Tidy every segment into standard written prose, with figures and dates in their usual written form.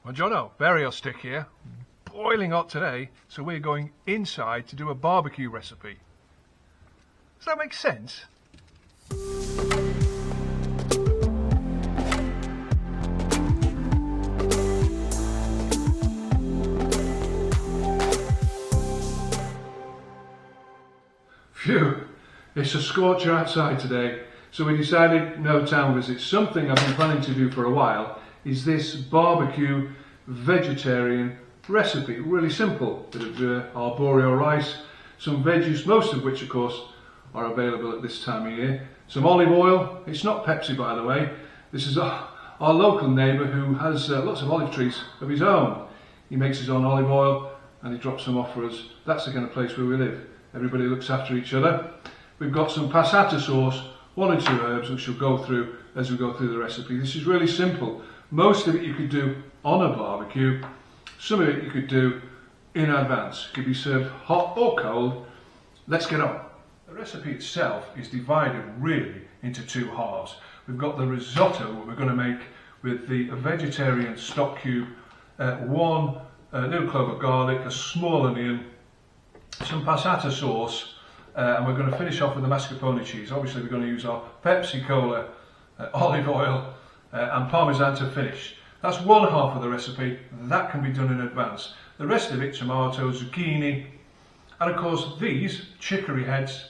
Well, Jono, Vario stick here, boiling hot today, so we're going inside to do a barbecue recipe. Does that make sense? Phew, it's a scorcher outside today, so we decided no town visit. Something I've been planning to do for a while is this barbecue vegetarian recipe. Really simple. Bit of arborio rice, some veggies, most of which of course are available at this time of year. Some olive oil. It's not Pepsi, by the way. This is our local neighbour who has lots of olive trees of his own. He makes his own olive oil and he drops them off for us. That's the kind of place where we live. Everybody looks after each other. We've got some passata sauce, 1 or 2 herbs which we'll go through as we go through the recipe. This is really simple. Most of it you could do on a barbecue. Some of it you could do in advance. It could be served hot or cold. Let's get on. The recipe itself is divided really into 2 halves. We've got the risotto that we're going to make with the vegetarian stock cube, 1 little clove of garlic, a small onion, some passata sauce, and we're going to finish off with the mascarpone cheese. Obviously we're going to use our Pepsi Cola, olive oil and parmesan to finish. That's 1 half of the recipe. That can be done in advance. The rest of it, tomatoes, zucchini, and of course these chicory heads,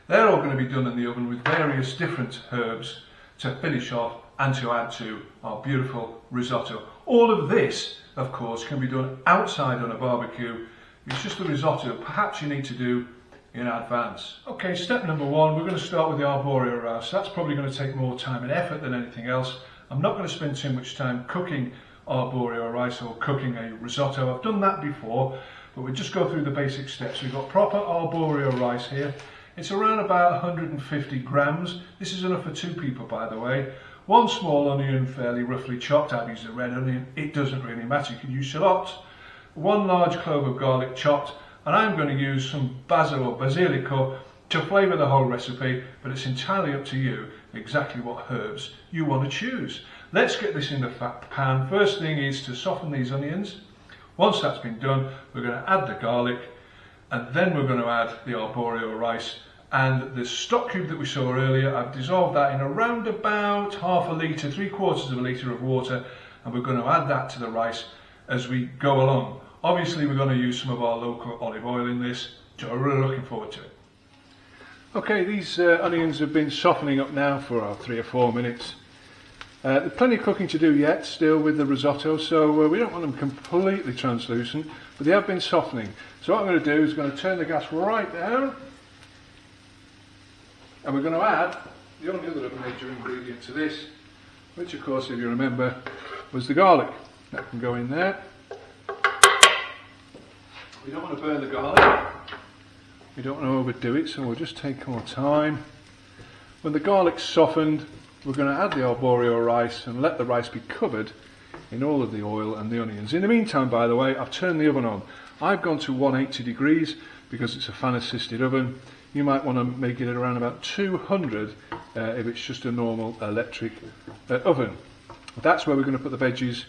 they're all going to be done in the oven with various different herbs to finish off and to add to our beautiful risotto. All of this of course can be done outside on a barbecue. It's just the risotto perhaps you need to do in advance. Okay, step number 1, we're going to start with the arborio rice. That's probably going to take more time and effort than anything else. I'm not going to spend too much time cooking arborio rice or cooking a risotto. I've done that before, but we'll just go through the basic steps. We've got proper arborio rice here. It's around about 150 grams. This is enough for 2 people, by the way. 1 small onion, fairly roughly chopped. I've used a red onion. It doesn't really matter. You can use shallots. 1 large clove of garlic chopped, and I'm going to use some basil or basilico to flavour the whole recipe, but it's entirely up to you exactly what herbs you want to choose. Let's get this in the pan. First thing is to soften these onions. Once that's been done, we're going to add the garlic, and then we're going to add the arborio rice and the stock cube that we saw earlier. I've dissolved that in around about half a litre, 3/4 of a litre of water, and we're going to add that to the rice as we go along. Obviously we're going to use some of our local olive oil in this, so we're really looking forward to it. Okay, these onions have been softening up now for 3 or 4 minutes. There's plenty of cooking to do yet still with the risotto, so we don't want them completely translucent, but they have been softening. So what I'm going to do is going to turn the gas right down, and we're going to add the only other major ingredient to this, which of course, if you remember, was the garlic. That can go in there. We don't want to burn the garlic. We don't want to overdo it, so we'll just take our time. When the garlic's softened, we're going to add the arborio rice and let the rice be covered in all of the oil and the onions. In the meantime, by the way, I've turned the oven on. I've gone to 180 degrees because it's a fan assisted oven. You might want to make it at around about 200 if it's just a normal electric oven. That's where we're going to put the veggies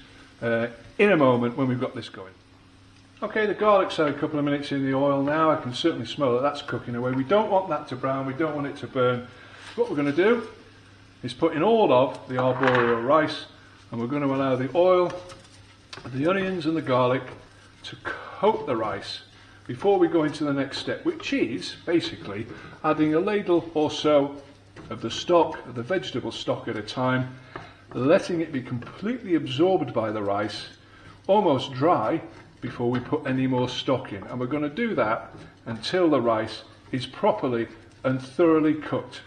in a moment when we've got this going. Okay, the garlic's had a couple of minutes in the oil now. I can certainly smell that that's cooking away. We don't want that to brown, we don't want it to burn. What we're going to do is put in all of the arborio rice, and we're going to allow the oil, the onions and the garlic to coat the rice before we go into the next step, which is basically adding a ladle or so of the stock, of the vegetable stock at a time, letting it be completely absorbed by the rice, almost dry, before we put any more stock in. And we're going to do that until the rice is properly and thoroughly cooked.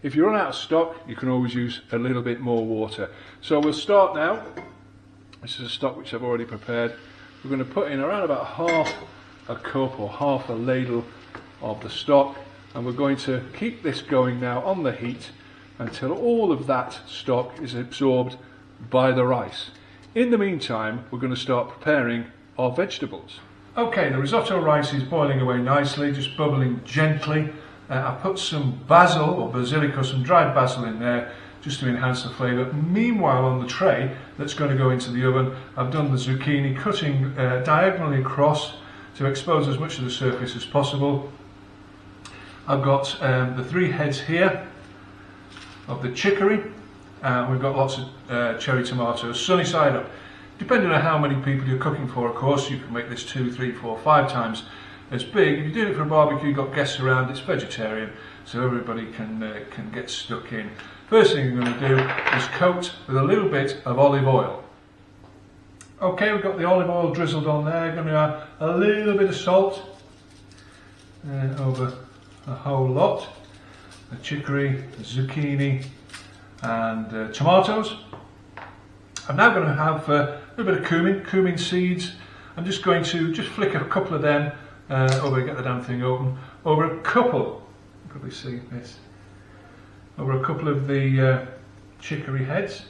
If you run out of stock, you can always use a little bit more water. So we'll start now. This is a stock which I've already prepared. We're going to put in around about half a cup or half a ladle of the stock, and we're going to keep this going now on the heat until all of that stock is absorbed by the rice. In the meantime, we're going to start preparing our vegetables. Okay, the risotto rice is boiling away nicely, just bubbling gently. I put some basil or basilico, some dried basil in there just to enhance the flavour. Meanwhile, on the tray that's going to go into the oven, I've done the zucchini, cutting diagonally across to expose as much of the surface as possible. I've got the 3 heads here of the chicory, and we've got lots of cherry tomatoes, sunny side up. Depending on how many people you're cooking for, of course, you can make this 2, 3, 4, 5 times as big. If you're doing it for a barbecue, you've got guests around, it's vegetarian, so everybody can get stuck in. First thing you're going to do is coat with a little bit of olive oil. Okay, we've got the olive oil drizzled on there. Going to add a little bit of salt over a whole lot. The chicory, the zucchini, and tomatoes. I'm now going to have a little bit of cumin seeds. I'm just going to flick a couple of them over, get the damn thing open, over a couple, you can probably see this, over a couple of the chicory heads.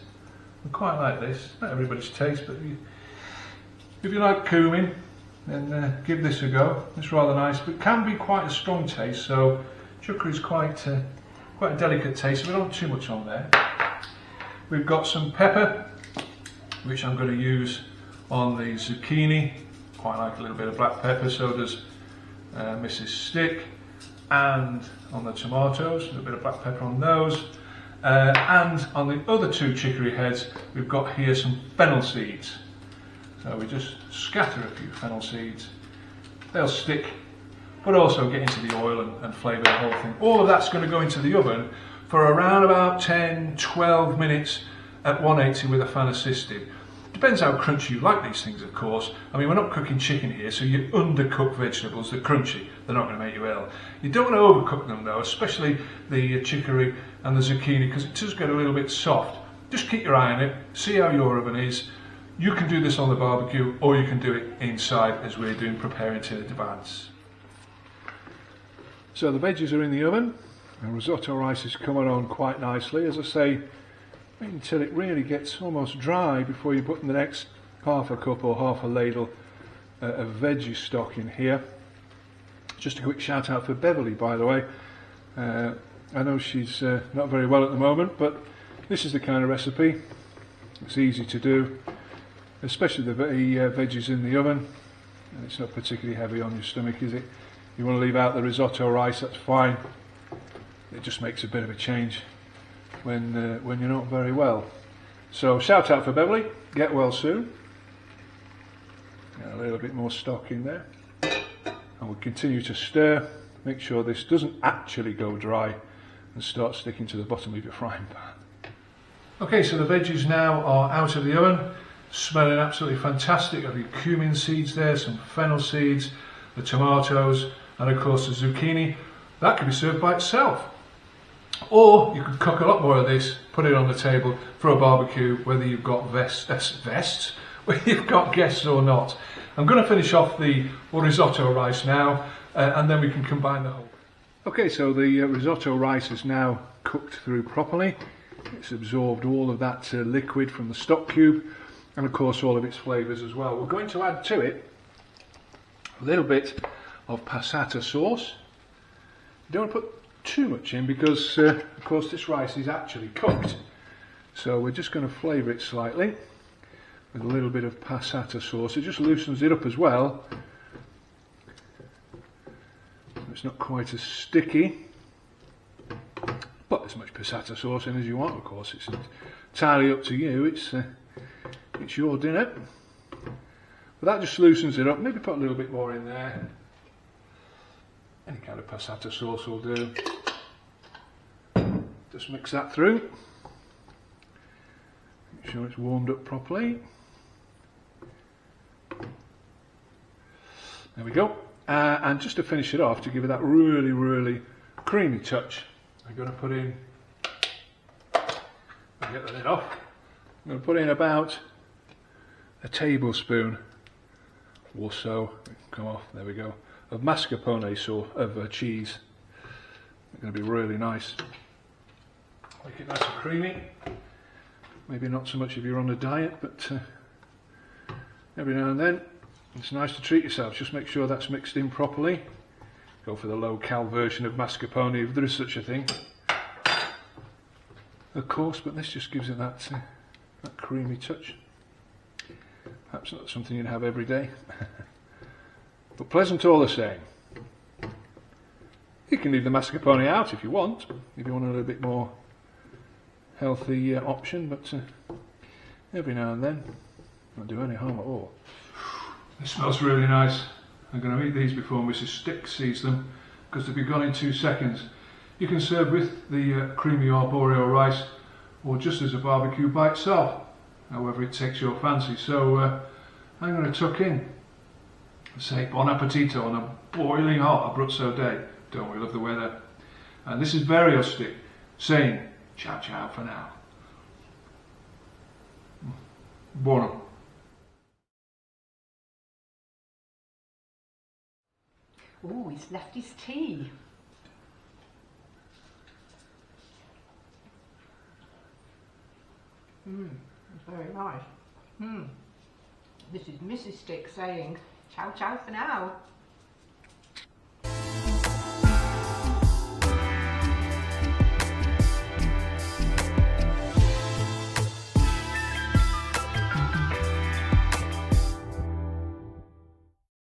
I quite like this, not everybody's taste, but if you like cumin, then give this a go. It's rather nice, but it can be quite a strong taste, so chicory is quite a delicate taste, so we don't want too much on there. We've got some pepper, which I'm going to use on the zucchini. Quite like a little bit of black pepper, so does Mrs. Stick. And on the tomatoes, a little bit of black pepper on those. And on the other 2 chicory heads, we've got here some fennel seeds. So we just scatter a few fennel seeds. They'll stick, but also get into the oil and flavour the whole thing. All of that's going to go into the oven for around about 10-12 minutes at 180 with a fan assisted. Depends how crunchy you like these things, of course. I mean, we're not cooking chicken here, so you undercook vegetables. They're crunchy, they're not going to make you ill. You don't want to overcook them though, especially the chicory and the zucchini, because it does get a little bit soft. Just keep your eye on it, see how your oven is. You can do this on the barbecue, or you can do it inside as we're doing, preparing to advance. So the veggies are in the oven, and risotto rice is coming on quite nicely. As I say, until it really gets almost dry before you put in the next half a cup or half a ladle of veggie stock in here. Just a quick shout out for Beverly, by the way. I know she's not very well at the moment, but this is the kind of recipe. It's easy to do, especially the veggies in the oven, and it's not particularly heavy on your stomach, is it? You want to leave out the risotto rice, that's fine. It just makes a bit of a change when you're not very well. So shout out for Beverly, get well soon. A little bit more stock in there, and we'll continue to stir. Make sure this doesn't actually go dry and start sticking to the bottom of your frying pan. Okay, so the veggies now are out of the oven, smelling absolutely fantastic. I've got cumin seeds there, some fennel seeds, the tomatoes, and of course the zucchini. That can be served by itself. Or you could cook a lot more of this, put it on the table for a barbecue, whether you've got vests, whether you've got guests or not. I'm going to finish off the risotto rice now, and then we can combine the whole. Okay, so the risotto rice is now cooked through properly. It's absorbed all of that liquid from the stock cube, and of course all of its flavours as well. We're going to add to it a little bit of passata sauce. You don't want to put too much in because of course this rice is actually cooked, so we're just going to flavour it slightly with a little bit of passata sauce. It just loosens it up as well, it's not quite as sticky. Put as much passata sauce in as you want, of course, it's entirely up to you, it's your dinner, but that just loosens it up. Maybe put a little bit more in there. Any kind of passata sauce will do. Just mix that through. Make sure it's warmed up properly. There we go. And just to finish it off, to give it that really, really creamy touch, I'm going to put in, I'll get the lid off, I'm going to put in about a tablespoon or so, come off, there we go, of mascarpone sauce, of cheese. It's going to be really nice. Make it nice and creamy. Maybe not so much if you're on a diet, but every now and then it's nice to treat yourself. Just make sure that's mixed in properly. Go for the low-cal version of mascarpone if there is such a thing. of course, but this just gives it that creamy touch. Perhaps not something you'd have every day, but pleasant all the same. You can leave the mascarpone out if you want a little bit more healthy option, but every now and then, not do any harm at all. It smells really nice. I'm going to eat these before Mrs. Stick sees them, because they'll be gone in 2 seconds. You can serve with the creamy arborio rice, or just as a barbecue by itself, however it takes your fancy. So I'm going to tuck in and say bon appetito on a boiling hot Abruzzo day. Don't we love the weather? And this is Vario Stick saying ciao ciao for now. Buono. Oh, he's left his tea. It's very nice. This is Mrs. Stick saying ciao ciao for now.